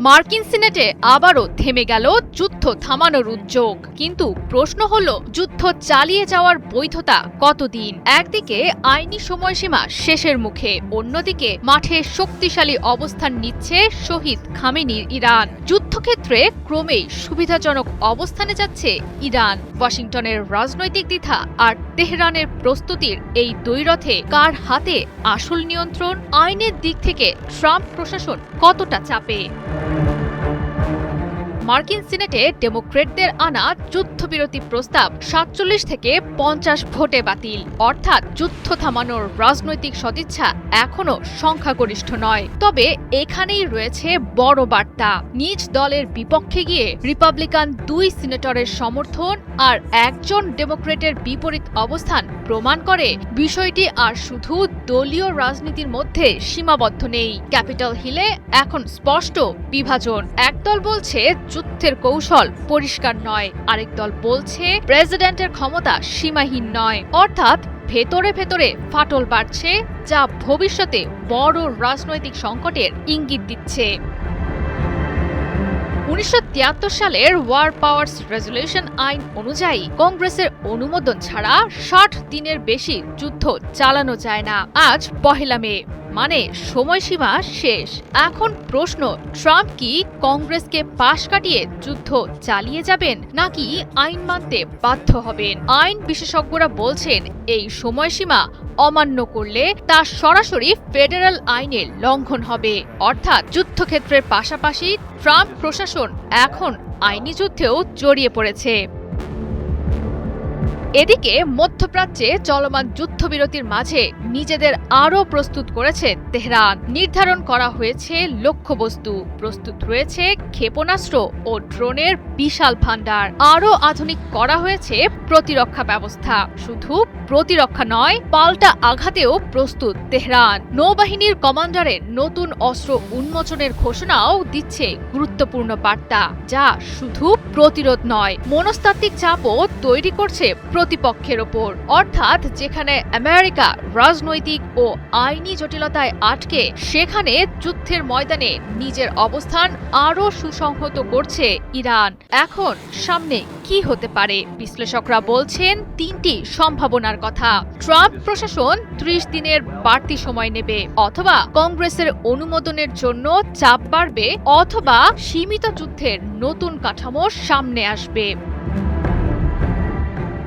মার্কিন সিনেটে আবারও থেমে গেল যুদ্ধ থামানোর উদ্যোগ। কিন্তু প্রশ্ন হলো, যুদ্ধ চালিয়ে যাওয়ার বৈধতা কতদিন? একদিকে আইনি সময়সীমা শেষের মুখে, অন্যদিকে মাঠে শক্তিশালী অবস্থান নিচ্ছে শহীদ খামেনির ইরান। যুদ্ধক্ষেত্রে ক্রমেই সুবিধাজনক অবস্থানে যাচ্ছে ইরান। ওয়াশিংটনের রাজনৈতিক দ্বিধা আর তেহরানের প্রস্তুতির এই দ্বৈরথে কার হাতে আসল নিয়ন্ত্রণ? আইনের দিক থেকে ট্রাম্প প্রশাসন কতটা চাপে? মার্কিন সিনেটে ডেমোক্রেটদের আনা যুদ্ধবিরতি প্রস্তাব ৪৭ থেকে ৫০ ভোটে বাতিল। অর্থাৎ যুদ্ধ থামানোর রাজনৈতিক সদিচ্ছা এখনো সংখ্যাগরিষ্ঠ নয়। তবে এখানেই রয়েছে বড় বার্তা। নিজ দলের বিপক্ষে গিয়ে রিপাবলিকান ২ সিনেটরের সমর্থন আর একজন ডেমোক্রেটের বিপরীত অবস্থান প্রমাণ করে বিষয়টি আর শুধু দলীয় রাজনীতির মধ্যে সীমাবদ্ধ নেই। ক্যাপিটল হিলে এখন স্পষ্ট বিভাজন। একদল বলছে যুদ্ধের কৌশল পরিষ্কার নয়, আরেক দল বলছে প্রেসিডেন্টের ক্ষমতা সীমাহীন নয়। অর্থাৎ ভেতরে ভেতরে ফাটল বাড়ছে, যা ভবিষ্যতে বড় রাজনৈতিক সংকটের ইঙ্গিত দিচ্ছে। ১৯৭৩ সালের ওয়ার পাওয়ার্স রেজলিউশন আইন অনুযায়ী কংগ্রেসের অনুমোদন ছাড়া ৬০ দিনের বেশি যুদ্ধ চালানো যায় না। আজ ১ মে, মানে সময়সীমা শেষ। এখন প্রশ্ন, ট্রাম্প কি কংগ্রেসকে পাশ কাটিয়ে যুদ্ধ চালিয়ে যাবেন, নাকি আইন মানতে বাধ্য হবেন? আইন বিশেষজ্ঞরা বলছেন, এই সময়সীমা অমান্য করলে তা সরাসরি ফেডারেল আইনের লঙ্ঘন হবে। অর্থাৎ যুদ্ধক্ষেত্রের পাশাপাশি ট্রাম্প প্রশাসন এখন আইনি যুদ্ধেও জড়িয়ে পড়েছে। এদিকে মধ্যপ্রাচ্যে চলমান যুদ্ধবিরতির মাঝে নিজেদের আরও প্রস্তুত করেছে তেহরান। নির্ধারণ করা হয়েছে লক্ষ্যবস্তু, প্রস্তুত রয়েছে ক্ষেপণাস্ত্র ও ড্রোনের বিশাল ভান্ডার। আরও আধুনিক করা হয়েছে প্রতিরক্ষা ব্যবস্থা। শুধু প্রতিরক্ষা নয়, পাল্টা আঘাতেও প্রস্তুত তেহরান। নৌবাহিনীর কমান্ডারের নতুন অস্ত্র উন্মোচনের ঘোষণাও দিচ্ছে গুরুত্বপূর্ণ বার্তা, যা শুধু প্রতিরোধ নয়, মনস্তাত্ত্বিক চাপও তৈরি করছে প্রতিপক্ষের ওপর। অর্থাৎ যেখানে আমেরিকা রাজনৈতিক ও আইনি জটিলতায় আটকে, সেখানে যুদ্ধের ময়দানে নিজের অবস্থান আরও সুসংহত করছে ইরান। এখন সামনে কি হতে পারে? বিশ্লেষকরা বলছেন ৩টি সম্ভাবনার কথা। ট্রাম্প প্রশাসন ৩০ দিনের বাড়তি সময় নেবে, অথবা কংগ্রেসের অনুমোদনের জন্য চাপ বাড়বে, অথবা সীমিত যুদ্ধের নতুন কাঠামো সামনে আসবে।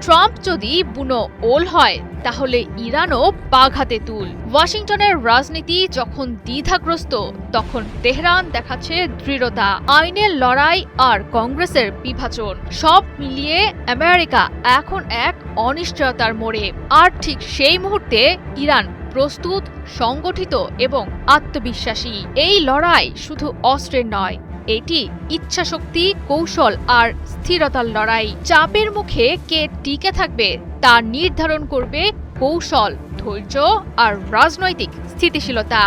ট্রাম্প যদি বুনো ওল হয়, তাহলে ইরানও বাঘাতে তুল। ওয়াশিংটনের রাজনীতি যখন দ্বিধাগ্রস্ত, তখন তেহরান দেখাচ্ছে দৃঢ়তা। আইনের লড়াই আর কংগ্রেসের বিভাজন, সব মিলিয়ে আমেরিকা এখন এক অনিশ্চয়তার মোড়ে। আর ঠিক সেই মুহূর্তে ইরান প্রস্তুত, সংগঠিত এবং আত্মবিশ্বাসী। এই লড়াই শুধু অস্ত্রের নয়, এটি ইচ্ছাশক্তি, কৌশল আর স্থিরতার লড়াই। চাপের মুখে কে টিকে থাকবে তা নির্ধারণ করবে কৌশল, ধৈর্য আর রাজনৈতিক স্থিতিশীলতা।